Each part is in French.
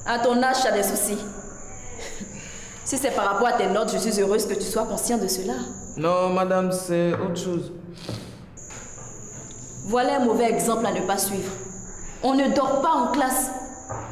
À ton âge, tu as des soucis. Si c'est par rapport à tes notes, je suis heureuse que tu sois conscient de cela. Non, madame, c'est autre chose. Voilà un mauvais exemple à ne pas suivre. On ne dort pas en classe.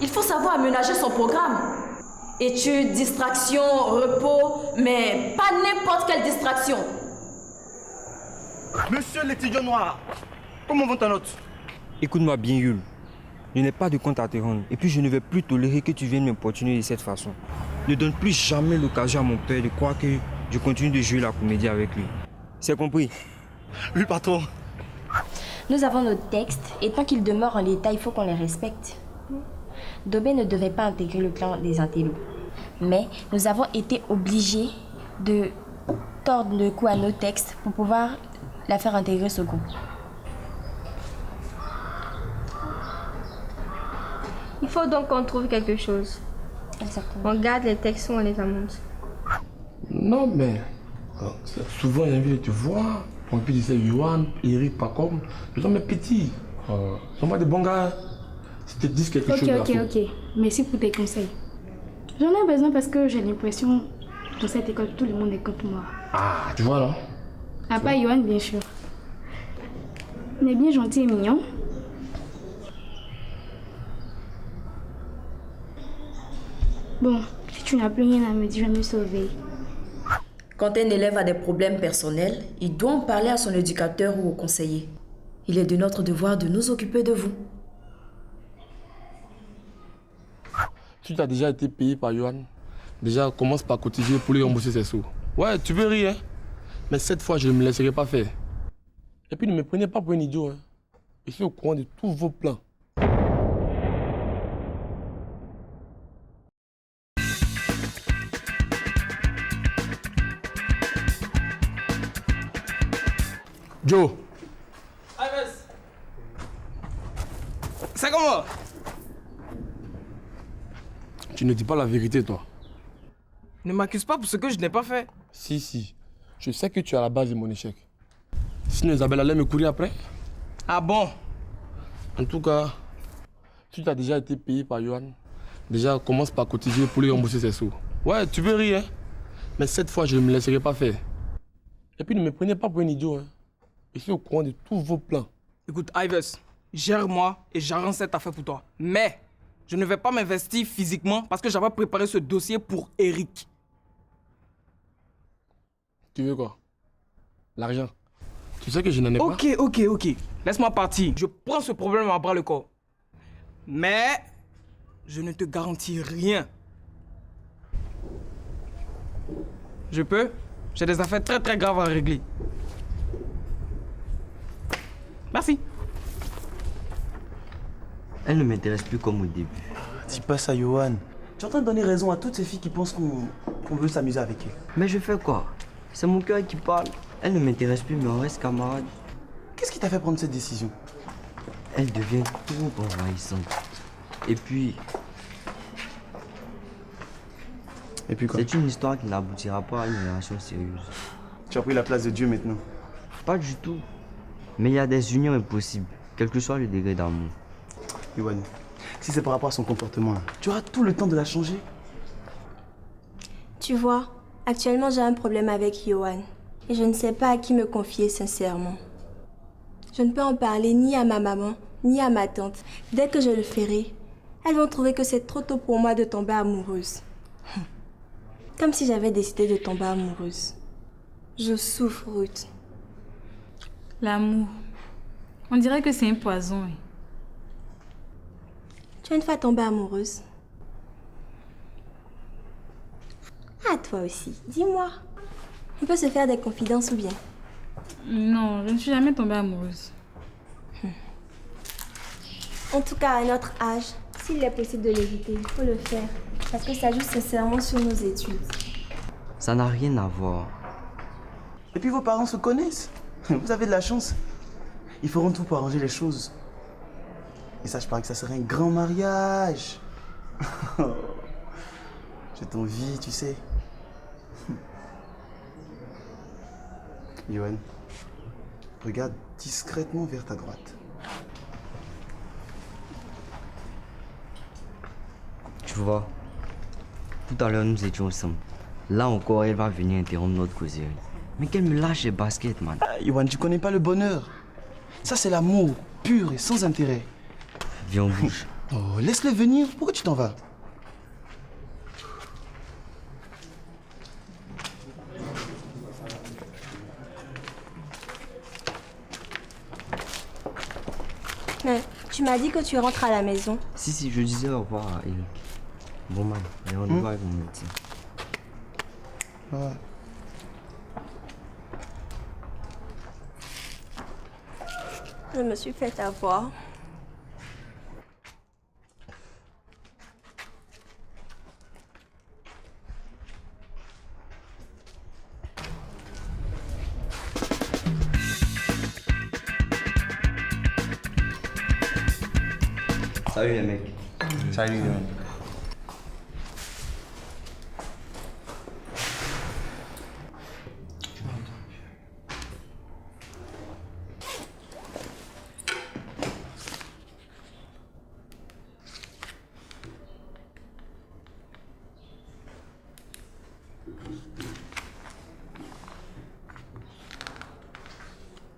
Il faut savoir aménager son programme. Études, distractions, repos, mais pas n'importe quelle distraction. Monsieur l'étudiant noir, comment vont ta note? Écoute-moi bien, Yul. Je n'ai pas de compte à te rendre. Et puis je ne vais plus tolérer que tu viennes m'importuner de cette façon. Ne donne plus jamais l'occasion à mon père de croire que je continue de jouer la comédie avec lui. C'est compris? Oui, patron. Nous avons nos textes et tant qu'ils demeurent en l'état, il faut qu'on les respecte. Dobé ne devait pas intégrer le clan des intellos. Mais nous avons été obligés de tordre le cou à nos textes pour pouvoir la faire intégrer ce groupe. Il faut donc qu'on trouve quelque chose. Exactement. On garde les textes ou on les amende. Non, mais souvent, il a envie de te voir. On peut dire Yohan, Eric, pas comme. Ils sont mes petits. Ils sont pas des bons gars. Si tu te dis quelque chose. Ok. Merci pour tes conseils. J'en ai besoin parce que j'ai l'impression dans cette école, tout le monde est contre moi. Ah, tu vois là. À part Yohan, bien sûr. Il est bien gentil et mignon. Bon, si tu n'as plus rien à me dire, je vais me sauver. Quand un élève a des problèmes personnels, il doit en parler à son éducateur ou au conseiller. Il est de notre devoir de nous occuper de vous. Si tu as déjà été payé par Yohan, déjà commence par cotiser pour lui rembourser ses sous. Ouais, tu veux rire, hein? Mais cette fois, je ne me laisserai pas faire. Et puis ne me prenez pas pour un idiot. Hein? Je suis au courant de tous vos plans. Joe. C'est comment? Tu ne dis pas la vérité, toi. Ne m'accuse pas pour ce que je n'ai pas fait. Si. Je sais que tu es à la base de mon échec. Sinon, Isabelle allait me courir après. Ah bon? En tout cas, si tu as déjà été payé par Yohan, déjà commence par cotiser pour lui rembourser ses sous. Ouais, tu veux rire, hein? Mais cette fois, je ne me laisserai pas faire. Et puis ne me prenez pas pour un idiot. Hein? Je suis au courant de tous vos plans. Écoute, Ives, gère-moi et j'arrange cette affaire pour toi. Mais je ne vais pas m'investir physiquement parce que j'avais préparé ce dossier pour Eric. Tu veux quoi? L'argent. Tu sais que je n'en ai pas. Ok. Laisse-moi partir. Je prends ce problème à bras le corps. Mais je ne te garantis rien. Je peux? J'ai des affaires très graves à régler. Merci. Elle ne m'intéresse plus comme au début. Dis pas ça, Yohan. Tu es en train de donner raison à toutes ces filles qui pensent qu'on veut s'amuser avec elles. Mais je fais quoi? C'est mon cœur qui parle. Elle ne m'intéresse plus, mais on reste camarades. Qu'est-ce qui t'a fait prendre cette décision? Elle devient trop envahissante. Et puis quoi? C'est une histoire qui n'aboutira pas à une relation sérieuse. Tu as pris la place de Dieu maintenant. Pas du tout. Mais il y a des unions impossibles, quel que soit le degré d'amour. Yohan, si c'est par rapport à son comportement, tu auras tout le temps de la changer. Tu vois, actuellement j'ai un problème avec Yohan. Et je ne sais pas à qui me confier sincèrement. Je ne peux en parler ni à ma maman, ni à ma tante. Dès que je le ferai, elles vont trouver que c'est trop tôt pour moi de tomber amoureuse. Comme si j'avais décidé de tomber amoureuse. Je souffre, Ruth. L'amour. On dirait que c'est un poison. Tu es une fois tombée amoureuse? Ah, toi aussi. Dis-moi. On peut se faire des confidences ou bien? Non, je ne suis jamais tombée amoureuse. En tout cas, à notre âge, s'il est possible de l'éviter, il faut le faire. Parce que ça joue sincèrement sur nos études. Ça n'a rien à voir. Et puis vos parents se connaissent. Vous avez de la chance. Ils feront tout pour arranger les choses. Et ça, je parie que ça serait un grand mariage. Je t'envie, tu sais. Yohan, regarde discrètement vers ta droite. Tu vois, tout à l'heure nous étions ensemble. Là encore, elle va venir interrompre notre causerie. Mais qu'elle me lâche les baskets, man. Ah, Yohan, tu connais pas le bonheur. Ça, c'est l'amour, pur et sans intérêt. Viens, on bouge. Oh, laisse-le venir. Pourquoi tu t'en vas? Mais tu m'as dit que tu rentres à la maison. Si, je disais au revoir à Eric. Bon, man, j'ai rendez-vous avec mon médecin. Ouais. Je me suis fait avoir. Salut les mecs. Salut, Yohan.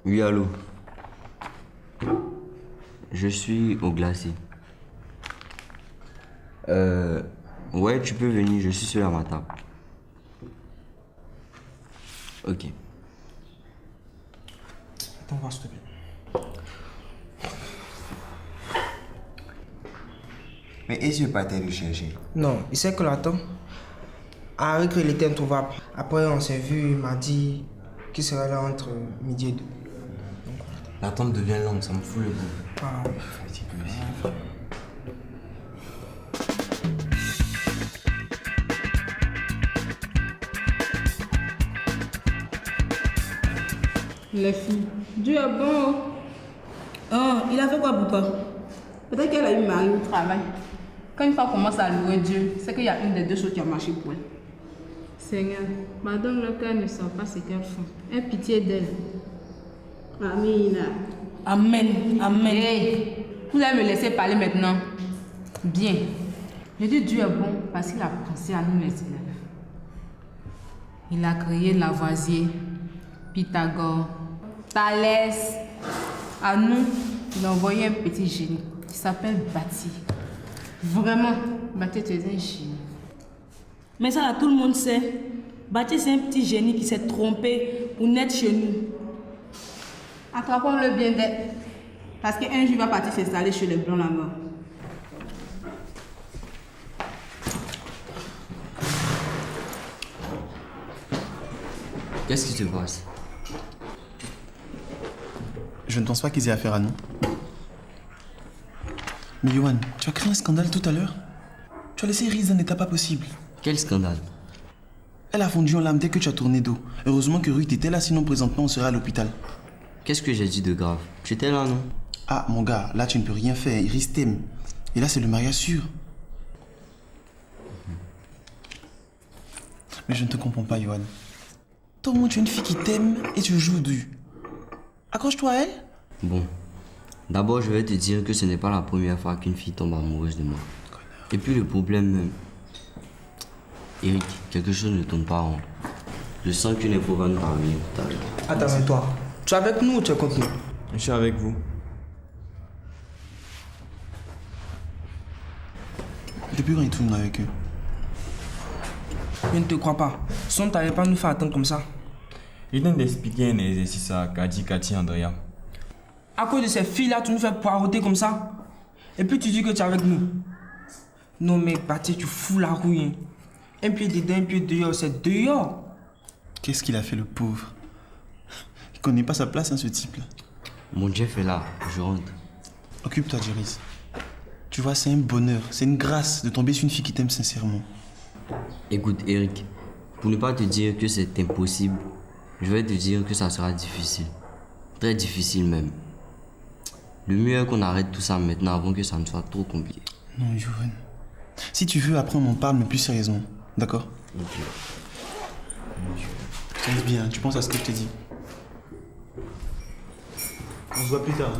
Oui, allô. Je suis au glacier. Ouais, tu peux venir, je suis sur ma table. Ok. Attends voir, s'il te plaît. Mais est-ce que pas été chercher? Non, il sait que l'attend. Henri, il était introuvable. Après, on s'est vu, il m'a dit qu'il serait là entre midi et 2. L'attente devient longue, ça me fout le goût. Ah, Les filles, Dieu est bon. Oh, il a fait quoi pour toi? Peut-être qu'elle a eu mari au travail. Quand une femme commence à louer Dieu, c'est qu'il y a une des deux choses qui a marché pour elle. Seigneur, pardonne le cœur ne savent pas ce qu'elles font. Aie pitié d'elle. Amen. Amen. Amen. Hey, vous allez me laisser parler maintenant. Bien. Je dis Dieu est bon parce qu'il a pensé à nous les élèves. Il a créé Lavoisier, Pythagore, Thalès. À nous, il a envoyé un petit génie qui s'appelle Bati. Vraiment, Bati, tu es un génie. Mais ça, là, tout le monde sait. Bati, c'est un petit génie qui s'est trompé pour naître chez nous. Attrapons-le bien d'être. Parce qu'un jour, il va partir s'installer chez les Blancs là-bas. Qu'est-ce qui se passe? Je ne pense pas qu'ils aient affaire à nous. Mais Yohan, tu as créé un scandale tout à l'heure. Tu as laissé Riz dans un état pas possible. Quel scandale? Elle a fondu en larmes dès que tu as tourné dos. Heureusement que Ruth était là, sinon présentement on serait à l'hôpital. Qu'est-ce que j'ai dit de grave? Tu étais là, non? Ah, mon gars, là tu ne peux rien faire. Iris t'aime. Et là, c'est le mariage sûr. Mais je ne te comprends pas, Yohan. Toi, au moins, tu es une fille qui t'aime et tu joues du. Accroche-toi à elle. Bon. D'abord, je vais te dire que ce n'est pas la première fois qu'une fille tombe amoureuse de moi. Et puis le problème... Eric, quelque chose ne tourne pas rond. Je sens qu'une info va nous parvenir tout à l'heure. attends, mais toi, tu es avec nous ou tu es contre nous? Je suis avec vous. Depuis quand il tourne avec eux? Je ne te crois pas. Son, t'allais pas nous faire attendre comme ça. Je viens d'expliquer un exercice à Kadi, Cathy, Andrea. À cause de ces filles-là, tu nous fais poireauter comme ça. Et puis tu dis que tu es avec nous. Non mais Bati, tu fous la rouille. Hein. Un pied dedans, un pied dehors, c'est dehors. Qu'est-ce qu'il a fait, le pauvre? Il connaît pas sa place, hein, ce type-là. Mon Jeff est là, je rentre. Occupe-toi, Jerry. Tu vois, c'est un bonheur, c'est une grâce de tomber sur une fille qui t'aime sincèrement. Écoute, Eric, pour ne pas te dire que c'est impossible, je vais te dire que ça sera difficile. Très difficile même. Le mieux est qu'on arrête tout ça maintenant avant que ça ne soit trop compliqué. Non, Yohan. Si tu veux, après on en parle, mais plus sérieusement. D'accord? Ok. Pense bien, tu penses à ce que je t'ai dit. On se voit plus tard.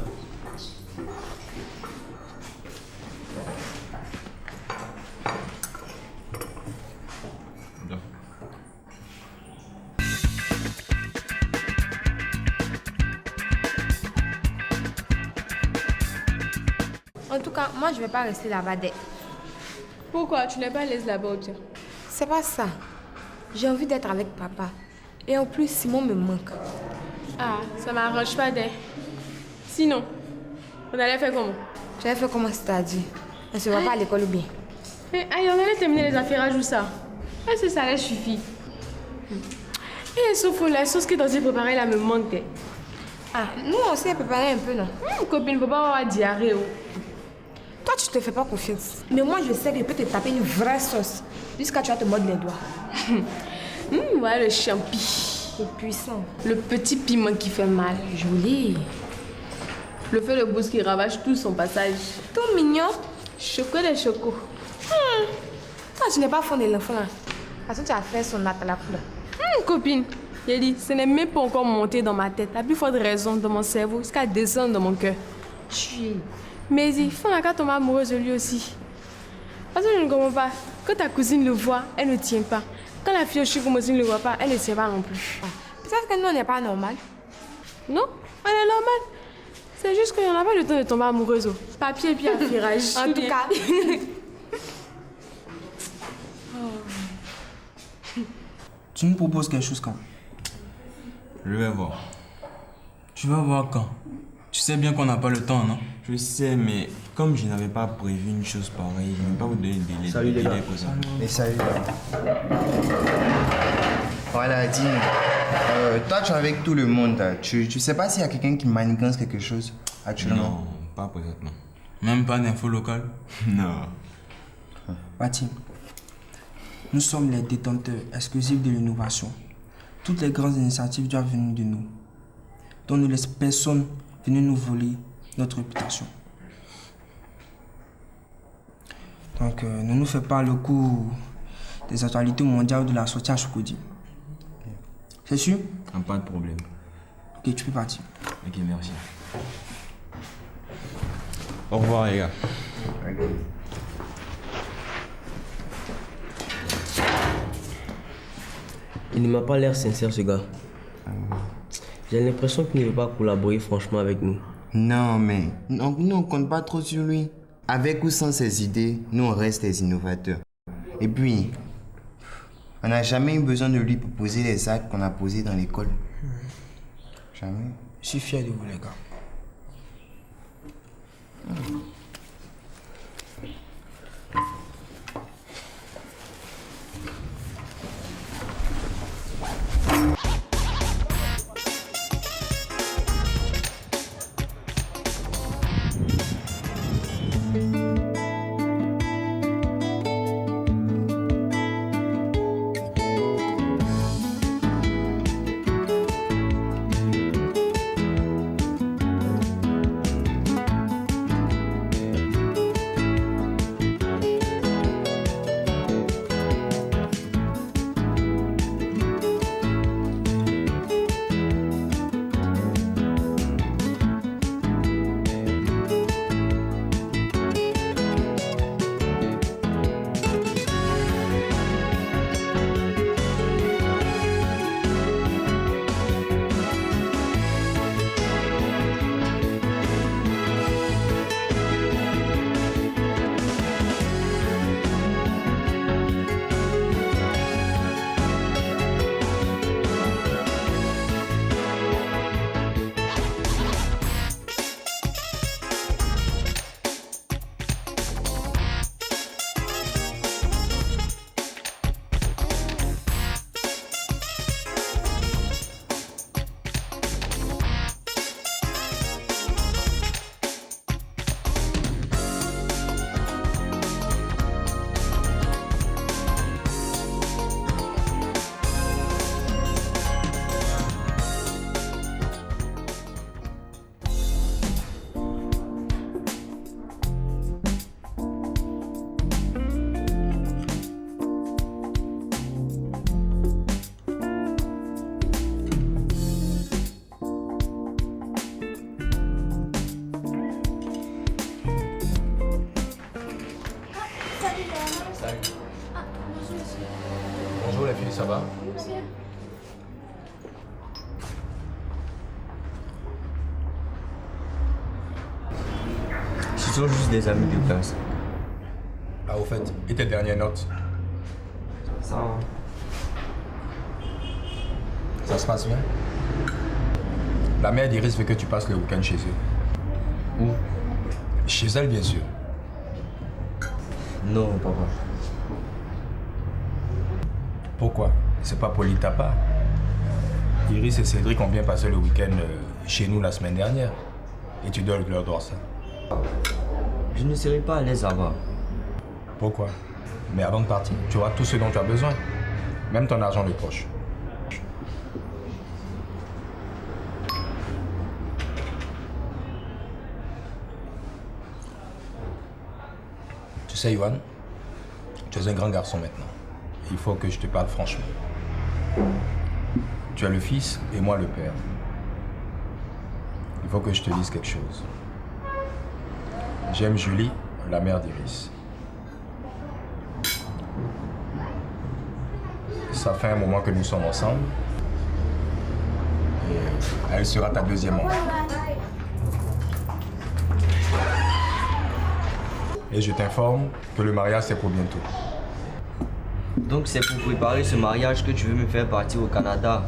cas, moi, je vais pas rester là-bas. Pourquoi? Tu n'es pas à l'aise là-bas ou bien? C'est pas ça. J'ai envie d'être avec papa. Et en plus, Simon me manque. Ah, ça m'arrange pas d'être. Sinon, on allait faire comment? J'avais fait comment c'est-à-dire? On se voit pas à l'école ou bien? Mais aïe, on allait terminer les affairages ou ça? Est-ce que ça allait suffire? Et sauf que la sauce que tu as préparée là me manque. Ah, nous on s'est préparé un peu, non? Copine, faut pas avoir diarrhée. Toi, tu te fais pas confiance. Mais moi, je sais que je peux te taper une vraie sauce. Jusqu'à tu vas te mordre les doigts. Ouais, le champi. C'est puissant. Le petit piment qui fait mal. Joli. Le feu de bouse qui ravage tout son passage. Tout mignon. Choco de choco. Toi, tu n'es pas fond de l'enfant là. Parce que tu as fait son acte à la couleur. Copine, j'ai dit, ce n'est même pas encore monté dans ma tête. La plus forte raison dans mon cerveau, c'est qu'elle descend dans mon cœur. Mais il faut la tomber amoureuse de lui aussi. Parce que je ne comprends pas. Quand ta cousine le voit, elle ne tient pas. Quand la fille au chicoumousin ne le voit pas, elle ne tient pas non plus. Peut-être que nous, on n'est pas normal. Non, on est normal. C'est juste qu'on n'a pas le temps de tomber amoureuse. Papier et puis affairage. En tout cas. Tu nous proposes quelque chose quand? Je vais voir. Tu vas voir quand? Tu sais bien qu'on n'a pas le temps, non? Je sais, mais comme je n'avais pas prévu une chose pareille, je ne vais pas vous donner de délai. Salut les gars. pour ça. Et salut. Voilà, dis. Toi, tu es avec tout le monde. Là. Tu sais pas s'il y a quelqu'un qui manigance quelque chose actuellement? Non, pas présentement. Même pas d'infos locales? Non. Bati, nous sommes les détenteurs exclusifs de l'innovation. Toutes les grandes initiatives doivent venir de nous. Donc ne laisse personne venir nous voler notre réputation. Donc ne nous fais pas le coup des actualités mondiales de la sortie à Chokodi. C'est sûr? Pas de problème. Ok, tu peux partir. Ok, merci. Au revoir les gars. Il ne m'a pas l'air sincère, ce gars. J'ai l'impression qu'il ne veut pas collaborer franchement avec nous. Non, mais nous, on compte pas trop sur lui. Avec ou sans ses idées, nous, on reste des innovateurs. Et puis, on n'a jamais eu besoin de lui pour poser les actes qu'on a posés dans l'école. Jamais. Je suis fier de vous, les gars. Bonjour les filles, ça va? Je sont juste des amis de classe. Ah, au fait, et tes dernières notes? Ça va. Ça se passe bien? La mère d'Iris veut que tu passes le week-end chez eux. Où? Chez elle, bien sûr. Non, papa. Pourquoi? C'est pas poli de ta part. Iris et Cédric ont bien passé le week-end chez nous la semaine dernière. Et tu dois leur dire ça. Je ne serai pas à l'aise là-bas. Pourquoi? Mais avant de partir, tu auras tout ce dont tu as besoin. Même ton argent de poche. Tu sais, Yohan, tu es un grand garçon maintenant. Il faut que je te parle franchement. Tu es le fils et moi le père. Il faut que je te dise quelque chose. J'aime Julie, la mère d'Iris. Ça fait un moment que nous sommes ensemble. Et elle sera ta deuxième maman. Et je t'informe que le mariage c'est pour bientôt. Donc c'est pour préparer ce mariage que tu veux me faire partir au Canada,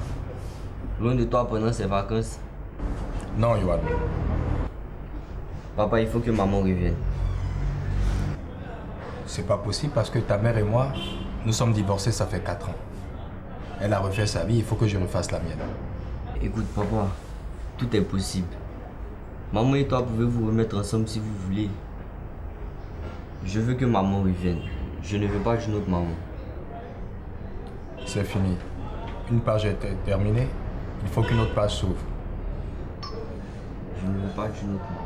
loin de toi pendant ces vacances? Non, Yohan. Papa, il faut que maman revienne. C'est pas possible parce que ta mère et moi, nous sommes divorcés ça fait 4 ans. Elle a refait sa vie, il faut que je refasse la mienne. Écoute, papa, tout est possible. Maman et toi pouvez vous remettre ensemble si vous voulez. Je veux que maman revienne. Je ne veux pas d'une autre maman. C'est fini. Une page est terminée. Il faut qu'une autre page s'ouvre. Je ne veux pas d'une autre maman.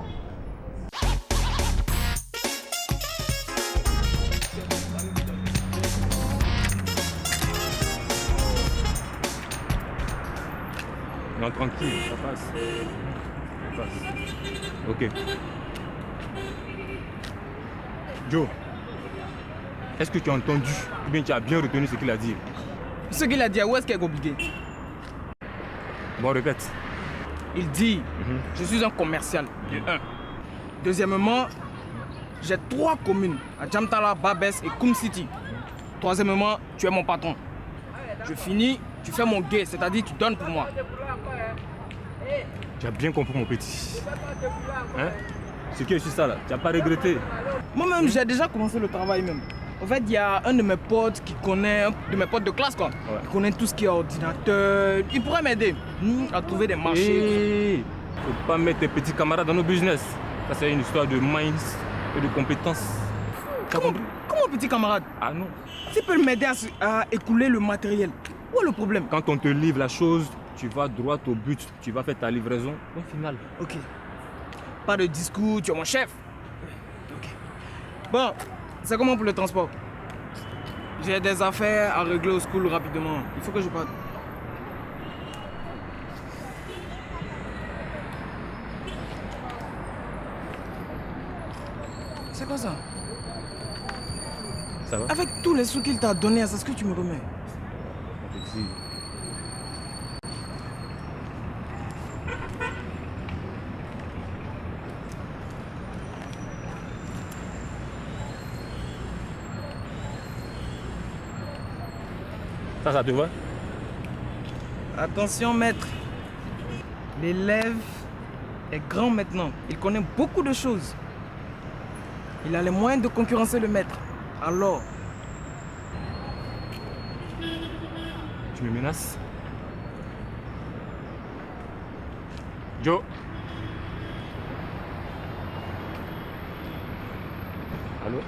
Non, tranquille, ça passe. Ça passe. Ok. Joe, est-ce que tu as entendu ou bien tu as bien retenu ce qu'il a dit? Ce qu'il a dit, où est-ce qu'il est compliqué? Bon, répète. Il dit, je suis un commercial, de 1. Deuxièmement, j'ai 3 communes, à Jamtala, Babes et Kum City. Troisièmement, tu es mon patron. Je finis, tu fais mon gay, c'est-à-dire tu donnes pour moi. Tu as bien compris, mon petit. Hein? Ce qui est sur ça, là, tu n'as pas regretté. Moi-même, j'ai déjà commencé le travail même. En fait, il y a un de mes potes qui connaît, de mes potes de classe quoi. Ouais. Il connaît tout ce qui est ordinateur. Il pourrait m'aider à trouver des marchés. Hey, faut pas mettre tes petits camarades dans nos business. Ça, c'est une histoire de minds et de compétences. Tu as compris? Comment petit camarade? Ah non. Tu peux m'aider à écouler le matériel. Où est le problème? Quand on te livre la chose, tu vas droit au but. Tu vas faire ta livraison au final. Ok. Pas de discours, tu es mon chef. Ok. Bon, c'est comment pour le transport? J'ai des affaires à régler au school rapidement. Il faut que je parte. C'est quoi ça? Ça va? Avec tous les sous qu'il t'a donnés, c'est ce que tu me remets? Petit. Ça te va? Attention, maître. L'élève est grand maintenant. Il connaît beaucoup de choses. Il a les moyens de concurrencer le maître. Alors... Tu me menaces? Joe? Allô?